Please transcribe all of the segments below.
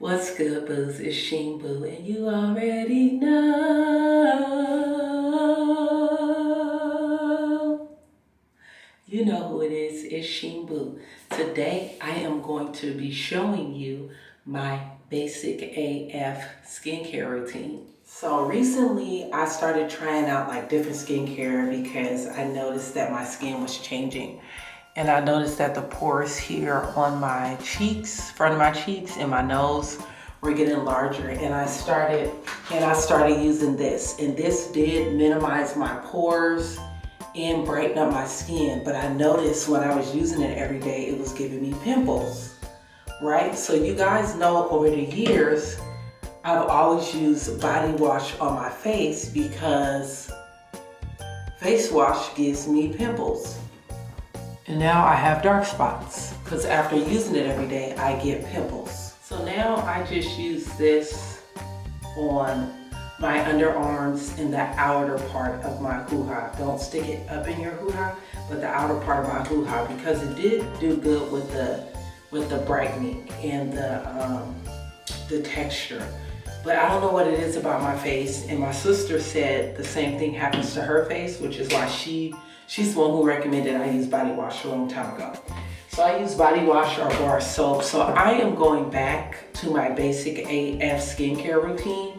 What's good, boos? It's Sheen Boo, and you already know. You know who it is. It's Sheen Boo. Today, I am going to be showing you my basic AF skincare routine. So recently, I started trying out like different skincare because I noticed that my skin was changing. And I noticed that the pores here on my cheeks, front of my cheeks and my nose were getting larger. And I started using this. And this did minimize my pores and brighten up my skin. But I noticed when I was using it every day, it was giving me pimples, right? So you guys know over the years, I've always used body wash on my face because face wash gives me pimples. And now I have dark spots because after using it every day, I get pimples. So now I just use this on my underarms and the outer part of my hoo-ha. Don't stick it up in your hoo-ha, but the outer part of my hoo-ha, because it did do good with the brightening and the texture. But I don't know what it is about my face, and my sister said the same thing happens to her face, which is why she's the one who recommended I use body wash a long time ago. So I use body wash or bar soap. So I am going back to my basic AF skincare routine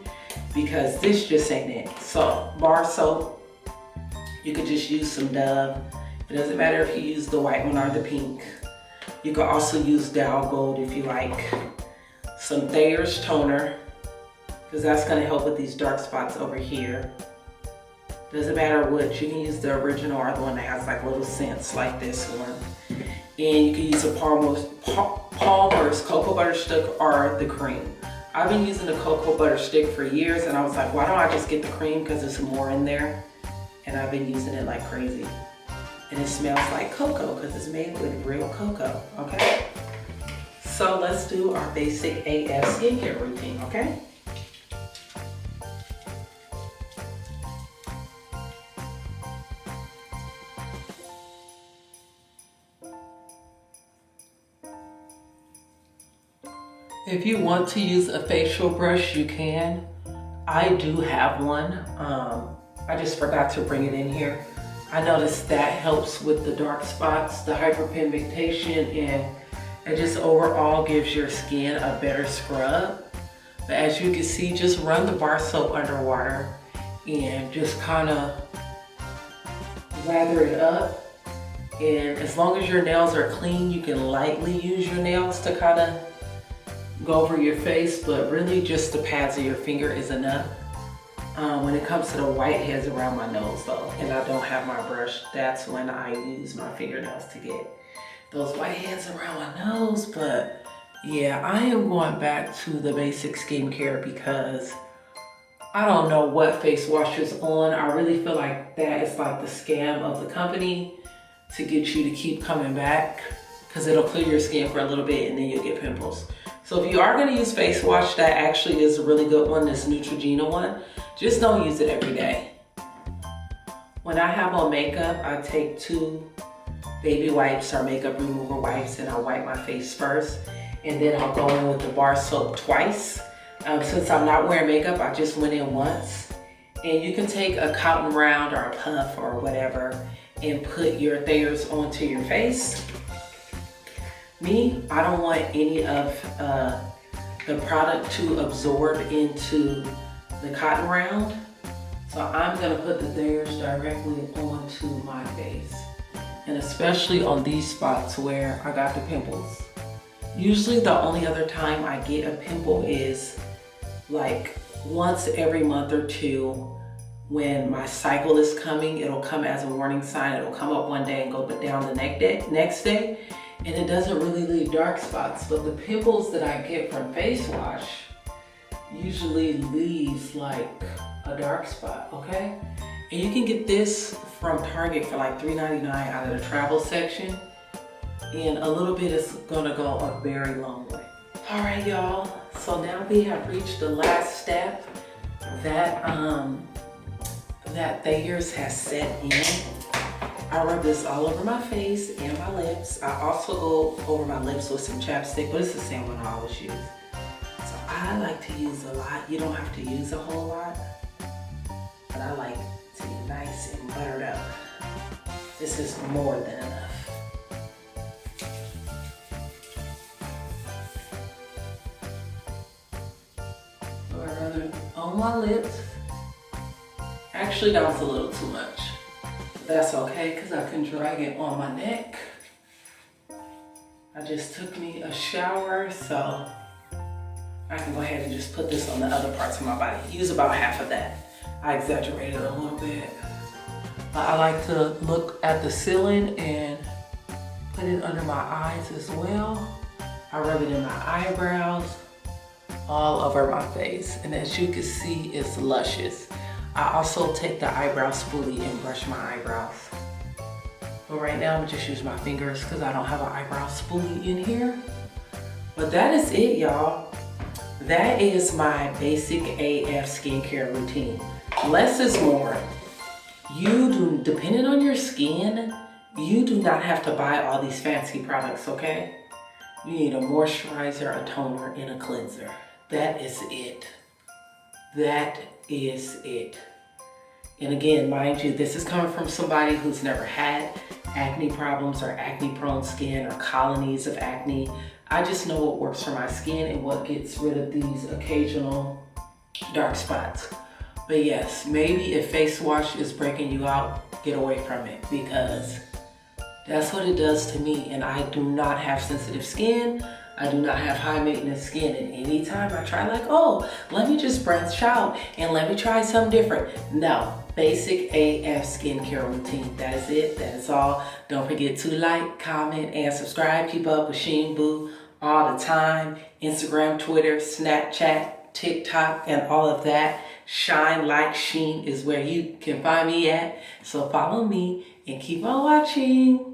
because this just ain't it. So bar soap, you could just use some Dove. It doesn't matter if you use the white one or the pink. You could also use Dow Gold if you like. Some Thayer's toner, because that's gonna help with these dark spots over here. Doesn't matter which, you can use the original or the one that has like little scents like this one. And you can use a Palmer's cocoa butter stick or the cream. I've been using the cocoa butter stick for years and I was like, why don't I just get the cream because there's more in there? And I've been using it like crazy. And it smells like cocoa because it's made with real cocoa, okay? So let's do our basic AF skincare routine, okay? If you want to use a facial brush, you can. I do have one. I just forgot to bring it in here. I noticed that helps with the dark spots, the hyperpigmentation, and it just overall gives your skin a better scrub. But as you can see, just run the bar soap under water and just kind of lather it up. And as long as your nails are clean, you can lightly use your nails to kind of go over your face, but really just the pads of your finger is enough. When it comes to the whiteheads around my nose though, and I don't have my brush, that's when I use my fingernails to get those whiteheads around my nose. But yeah, I am going back to the basic skincare because I don't know what face wash is on. I really feel like that is like the scam of the company to get you to keep coming back because it'll clear your skin for a little bit and then you'll get pimples. So if you are going to use face wash, that actually is a really good one, this Neutrogena one. Just don't use it every day. When I have on makeup, I take 2 baby wipes or makeup remover wipes and I wipe my face first. And then I'll go in with the bar soap twice. Since I'm not wearing makeup, I just went in once. And you can take a cotton round or a puff or whatever and put your Thayer's onto your face. Me, I don't want any of the product to absorb into the cotton round. So I'm gonna put the Thayer's directly onto my face. And especially on these spots where I got the pimples. Usually the only other time I get a pimple is like once every month or two when my cycle is coming. It'll come as a warning sign. It'll come up one day and go down the next day. And it doesn't really leave dark spots, but the pimples that I get from face wash usually leaves like a dark spot, okay? And you can get this from Target for like $3.99 out of the travel section. And a little bit is gonna go a very long way. All right, y'all. So now we have reached the last step that Thayer's has set in. I rub this all over my face and my lips. I also go over my lips with some chapstick, but it's the same one I always use. So I like to use a lot. You don't have to use a whole lot, but I like to be nice and buttered up. This is more than enough. On my lips. Actually, that was a little too much. But that's okay, because I can drag it on my neck. I just took me a shower, so I can go ahead and just put this on the other parts of my body. Use about half of that. I exaggerated a little bit. But I like to look at the ceiling and put it under my eyes as well. I rub it in my eyebrows, all over my face. And as you can see, it's luscious. I also take the eyebrow spoolie and brush my eyebrows. But right now, I'm just using my fingers because I don't have an eyebrow spoolie in here. But that is it, y'all. That is my basic AF skincare routine. Less is more. Depending on your skin, you do not have to buy all these fancy products, okay? You need a moisturizer, a toner, and a cleanser. That is it. That is it. And again, mind you, this is coming from somebody who's never had acne problems or acne-prone skin or colonies of acne. I just know what works for my skin and what gets rid of these occasional dark spots. But yes, maybe if face wash is breaking you out, get away from it, because that's what it does to me. And I do not have sensitive skin. I do not have high maintenance skin, and anytime I try like, oh, let me just branch out and let me try something different. No, basic AF skincare routine. That is it, that is all. Don't forget to like, comment, and subscribe. Keep up with Sheen Boo all the time. Instagram, Twitter, Snapchat, TikTok, and all of that. ShineLikeSheen is where you can find me at. So follow me and keep on watching.